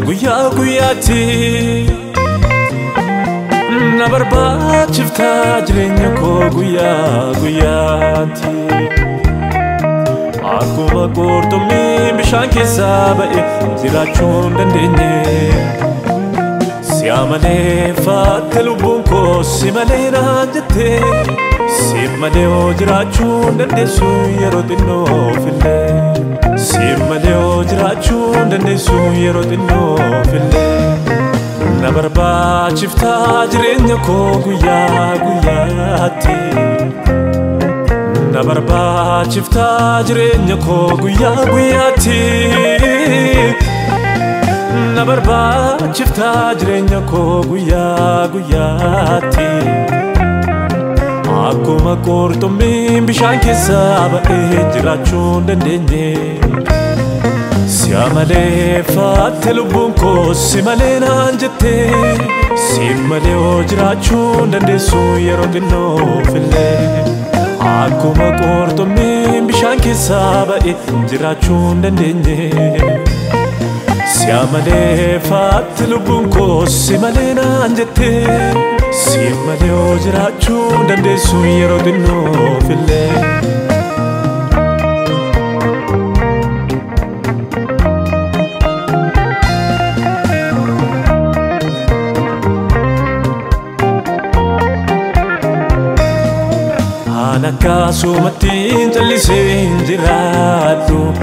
guyyaa guyyaatti na barbaachiftaa jireenya koo guyyaa guyyaatti akkuma qurxummii bishaan keessaa ba'e jiraachuu hin dandeenye si amalee faatte lubbuun koo si malee naan jette si malee hoo jiraachuu hin dandeessu yeroo xinnoof si malee hoo jiraachuu hin dandeessu yeroo xinnoof na barbaachiftaa jireenya koo guyyaa guyyaatti na barbaachiftaa jireenya koo guyyaa guyyaatti na barbaachiftaa jireenya koo guyyaa guyyaatti akkuma qurxummiin bishaan keessaa ba'ee jiraachuu hin dandeenye si amalee faatte lubbuun koo si malee naan jette si malee hoo jiraachuu hin dandeessu yeroo xinnoof akkuma qurxummiin bishaan keessaa ba'e jiraachuu hin dandeenye si amalee faatte lubbuun koo si malee naan jette si malee hoo jiraachuu hin dandeessu yeroo xinnoof akkasumattiin callisee hin jiraadhu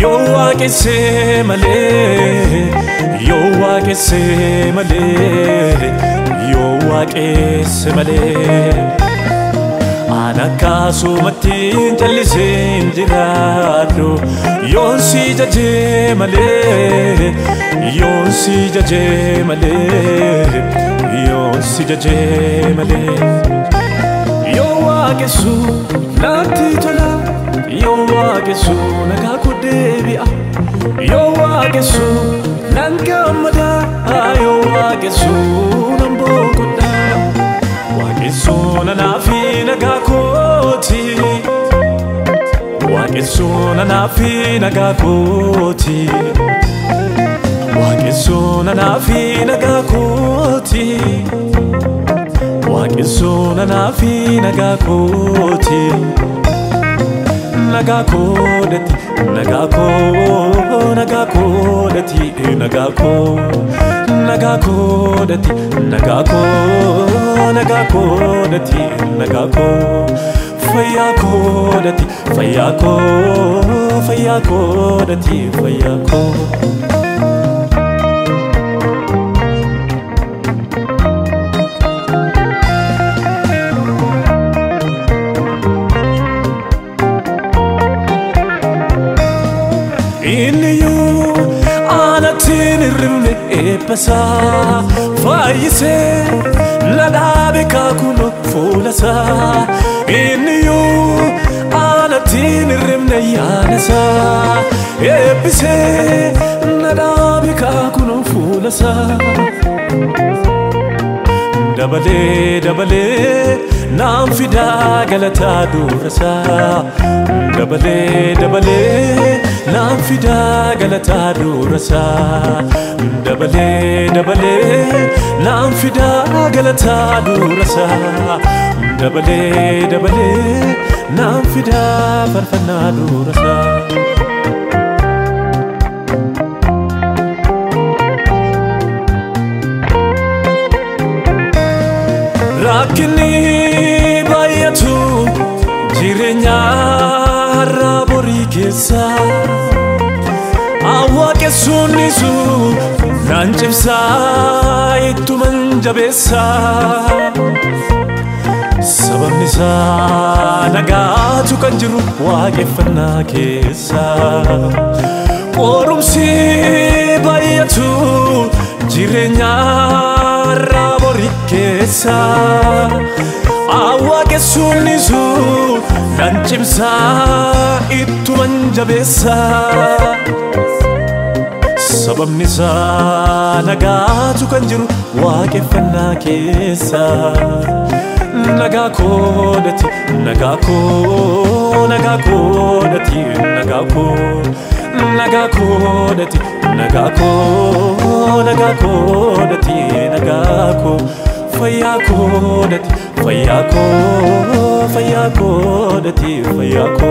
yoo waaqessee malee yoo waaqessee malee yoo waaqessee malee akkasumattiin callisee hin jiraadhu yoon si jajee malee yoon si jajee malee yoon si jajee malee Yesu natti tola yo Yesu nagaa koo deebi'a yo Yesu nan gammada yo Yesu nan boqodha Yesu nanaafi nagaa kooti Yesu nanaafi nagaa kooti Yesu nanaafi nagaa kooti Yesu nanaafi nagaa kooti nagaa koodati nagaa koo nagaa koodati nagaa koo nagaa koodati nagaa koo nagaa koodati nagaa koo fayyaa koodati fayyaa koo fayyaa koodati fayyaa koo Epasa faise nadabe kakuno fulasa iniyu anatin rimne yanasa epise nadabe kakuno fulasa dabale dabale nam fida galata durasa dabale dabale nam fida galata durasa dabale dabale nam fida galata durasa dabale dabale nam fida farfana durasa rakini bayatu jirenya rabori kesa awake sunisu nanchimsa ituman jabesa sababnisa nagaatu kan jiru waaqeffannaa keessa qorumsi bayatu jireenya rabori kesa awake sunisu nanchimsa ituman jabesa sababnisa nagaatu kan jiru waaqeffannaa keessa nagaa koodati nagaa koo nagaa koodati nagaa koo nagaa koodati nagaa koo dati nagako fayako dati fayako dati fayako